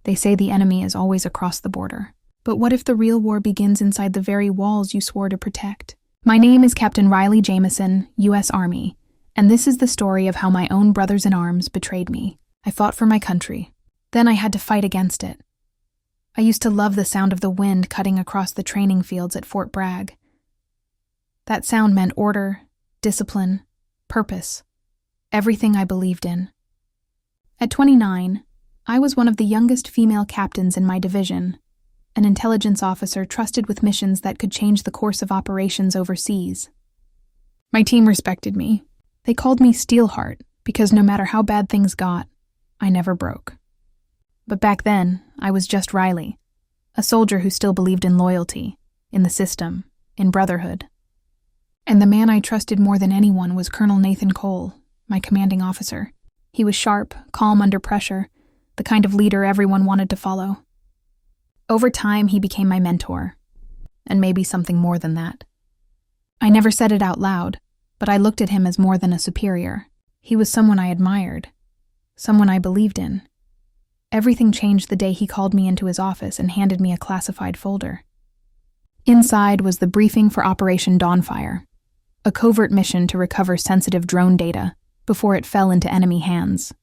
They say the enemy is always across the border. But what if the real war begins inside the very walls you swore to protect? My name is Captain Avery Jameson, U.S. Army, and this is the story of how my own brothers in arms betrayed me. I fought for my country. Then I had to fight against it. I used to love the sound of the wind cutting across the training fields at Fort Bragg. That sound meant order, discipline, purpose, everything I believed in. At 29, I was one of the youngest female captains in my division, an intelligence officer trusted with missions that could change the course of operations overseas. My team respected me. They called me Steelheart because no matter how bad things got, I never broke. But back then, I was just Riley, a soldier who still believed in loyalty, in the system, in brotherhood. And the man I trusted more than anyone was Colonel Nathan Cole, my commanding officer. He was sharp, calm under pressure, the kind of leader everyone wanted to follow. Over time, he became my mentor, and maybe something more than that. I never said it out loud, but I looked at him as more than a superior. He was someone I admired, someone I believed in. Everything changed the day he called me into his office and handed me a classified folder. Inside was the briefing for Operation Dawnfire, a covert mission to recover sensitive drone data before it fell into enemy hands.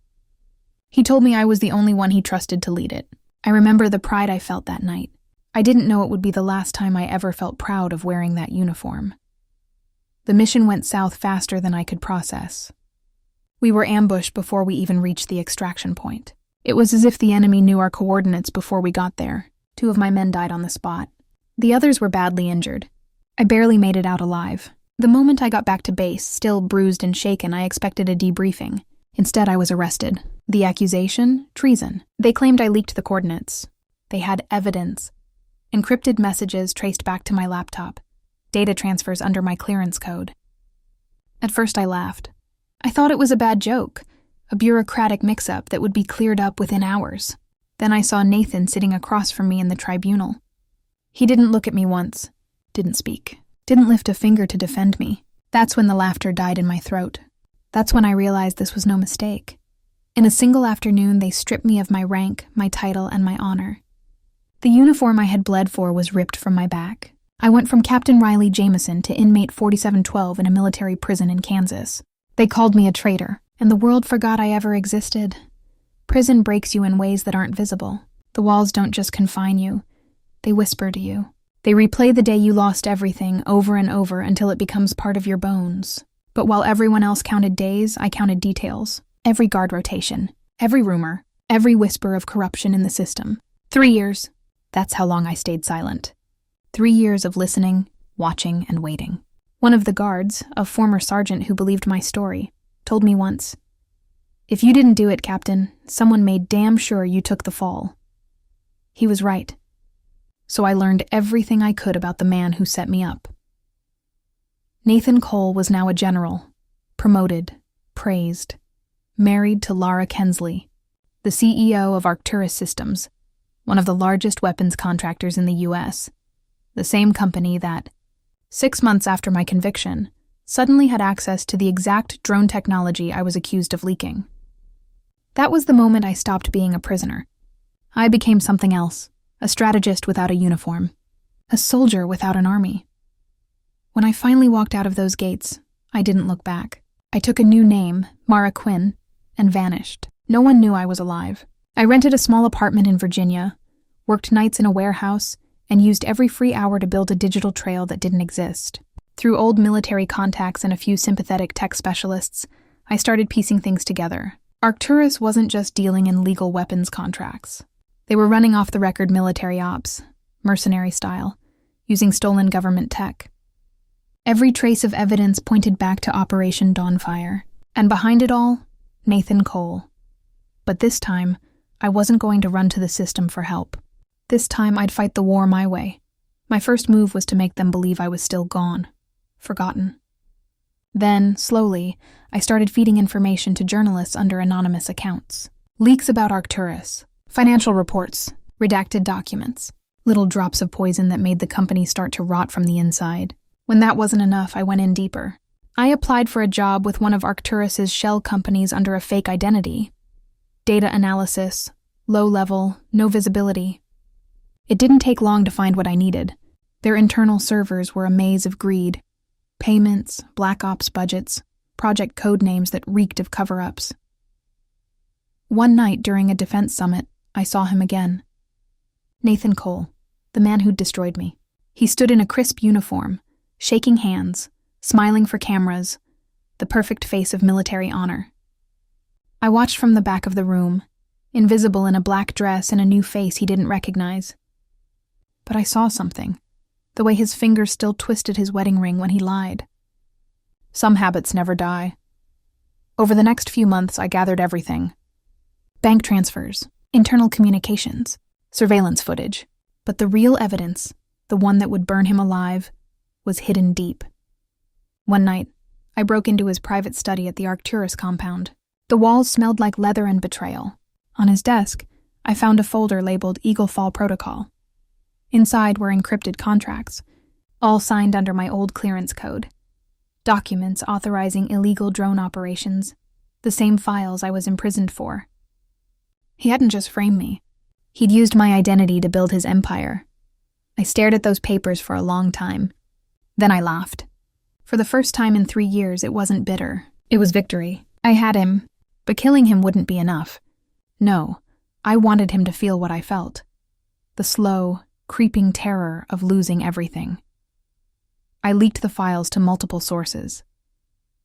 He told me I was the only one he trusted to lead it. I remember the pride I felt that night. I didn't know it would be the last time I ever felt proud of wearing that uniform. The mission went south faster than I could process. We were ambushed before we even reached the extraction point. It was as if the enemy knew our coordinates before we got there. 2 of my men died on the spot. The others were badly injured. I barely made it out alive. The moment I got back to base, still bruised and shaken, I expected a debriefing. Instead, I was arrested. The accusation? Treason. They claimed I leaked the coordinates. They had evidence. Encrypted messages traced back to my laptop. Data transfers under my clearance code. At first, I laughed. I thought it was a bad joke, a bureaucratic mix-up that would be cleared up within hours. Then I saw Nathan sitting across from me in the tribunal. He didn't look at me once, didn't speak, didn't lift a finger to defend me. That's when the laughter died in my throat. That's when I realized this was no mistake. In a single afternoon, they stripped me of my rank, my title, and my honor. The uniform I had bled for was ripped from my back. I went from Captain Avery Jameson to inmate 4712 in a military prison in Kansas. They called me a traitor, and the world forgot I ever existed. Prison breaks you in ways that aren't visible. The walls don't just confine you. They whisper to you. They replay the day you lost everything over and over until it becomes part of your bones. But while everyone else counted days, I counted details. Every guard rotation, every rumor, every whisper of corruption in the system. 3 years. That's how long I stayed silent. 3 years of listening, watching, and waiting. One of the guards, a former sergeant who believed my story, told me once, "If you didn't do it, Captain, someone made damn sure you took the fall." He was right. So I learned everything I could about the man who set me up. Nathan Cole was now a general, promoted, praised, married to Laura Kensley, the CEO of Arcturus Systems, one of the largest weapons contractors in the U.S., the same company that, 6 months after my conviction, suddenly had access to the exact drone technology I was accused of leaking. That was the moment I stopped being a prisoner. I became something else, a strategist without a uniform, a soldier without an army. When I finally walked out of those gates, I didn't look back. I took a new name, Mara Quinn, and vanished. No one knew I was alive. I rented a small apartment in Virginia, worked nights in a warehouse, and used every free hour to build a digital trail that didn't exist. Through old military contacts and a few sympathetic tech specialists, I started piecing things together. Arcturus wasn't just dealing in legal weapons contracts. They were running off-the-record military ops, mercenary style, using stolen government tech. Every trace of evidence pointed back to Operation Dawnfire, and behind it all, Nathan Cole. But this time, I wasn't going to run to the system for help. This time, I'd fight the war my way. My first move was to make them believe I was still gone, forgotten. Then, slowly, I started feeding information to journalists under anonymous accounts. Leaks about Arcturus, financial reports, redacted documents, little drops of poison that made the company start to rot from the inside. When that wasn't enough, I went in deeper. I applied for a job with one of Arcturus's shell companies under a fake identity. Data analysis, Low level, no visibility. It didn't take long to find what I needed. Their internal servers were a maze of greed. Payments, black ops budgets, project code names that reeked of cover-ups. One night during a defense summit, I saw him again. Nathan Cole, the man who'd destroyed me. He stood in a crisp uniform, shaking hands, smiling for cameras, the perfect face of military honor. I watched from the back of the room, invisible in a black dress and a new face he didn't recognize. But I saw something, the way his fingers still twisted his wedding ring when he lied. Some habits never die. Over the next few months, I gathered everything. Bank transfers, internal communications, surveillance footage. But the real evidence, the one that would burn him alive, was hidden deep. One night, I broke into his private study at the Arcturus compound. The walls smelled like leather and betrayal. On his desk, I found a folder labeled Eagle Fall Protocol. Inside were encrypted contracts, all signed under my old clearance code. Documents authorizing illegal drone operations, the same files I was imprisoned for. He hadn't just framed me. He'd used my identity to build his empire. I stared at those papers for a long time. Then I laughed. For the first time in 3 years, it wasn't bitter. It was victory. I had him, but killing him wouldn't be enough. No, I wanted him to feel what I felt. The slow, creeping terror of losing everything. I leaked the files to multiple sources.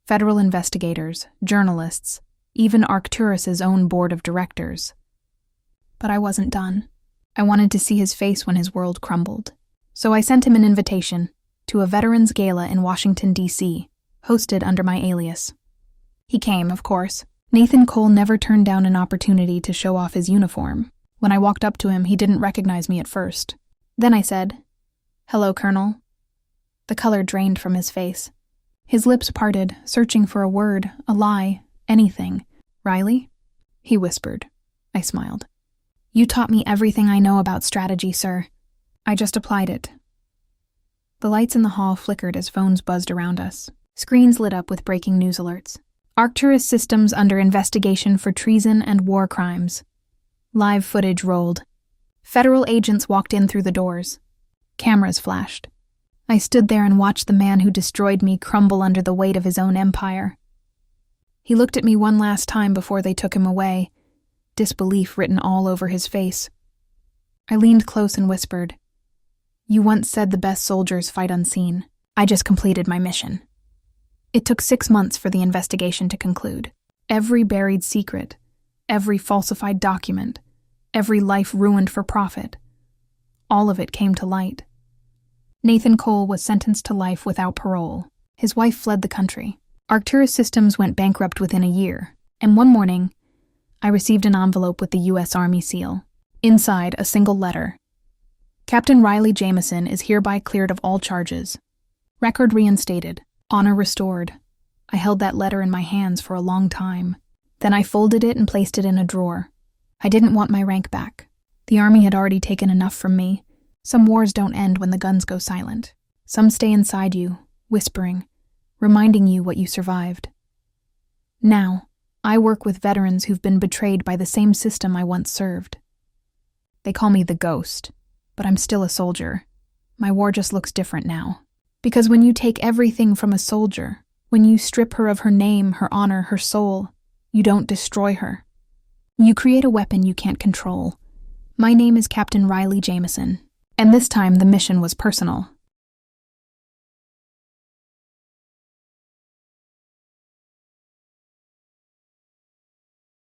Federal investigators, journalists, even Arcturus's own board of directors. But I wasn't done. I wanted to see his face when his world crumbled. So I sent him an invitation to a veterans gala in Washington, D.C., hosted under my alias. He came, of course. Nathan Cole never turned down an opportunity to show off his uniform. When I walked up to him, he didn't recognize me at first. Then I said, "Hello, Colonel." The color drained from his face. His lips parted, searching for a word, a lie, anything. "Riley?" he whispered. I smiled. "You taught me everything I know about strategy, sir. I just applied it." The lights in the hall flickered as phones buzzed around us. Screens lit up with breaking news alerts. Arcturus systems under investigation for treason and war crimes. Live footage rolled. Federal agents walked in through the doors. Cameras flashed. I stood there and watched the man who destroyed me crumble under the weight of his own empire. He looked at me one last time before they took him away, disbelief written all over his face. I leaned close and whispered, "You once said the best soldiers fight unseen. I just completed my mission." It took 6 months for the investigation to conclude. Every buried secret, every falsified document, every life ruined for profit, all of it came to light. Nathan Cole was sentenced to life without parole. His wife fled the country. Arcturus Systems went bankrupt within a year, and one morning, I received an envelope with the U.S. Army seal. Inside, a single letter. "Captain Riley Jameson is hereby cleared of all charges. Record reinstated. Honor restored." I held that letter in my hands for a long time. Then I folded it and placed it in a drawer. I didn't want my rank back. The Army had already taken enough from me. Some wars don't end when the guns go silent. Some stay inside you, whispering, reminding you what you survived. Now, I work with veterans who've been betrayed by the same system I once served. They call me the Ghost, but I'm still a soldier. My war just looks different now. Because when you take everything from a soldier, when you strip her of her name, her honor, her soul, you don't destroy her. You create a weapon you can't control. My name is Captain Riley Jameson, and this time the mission was personal.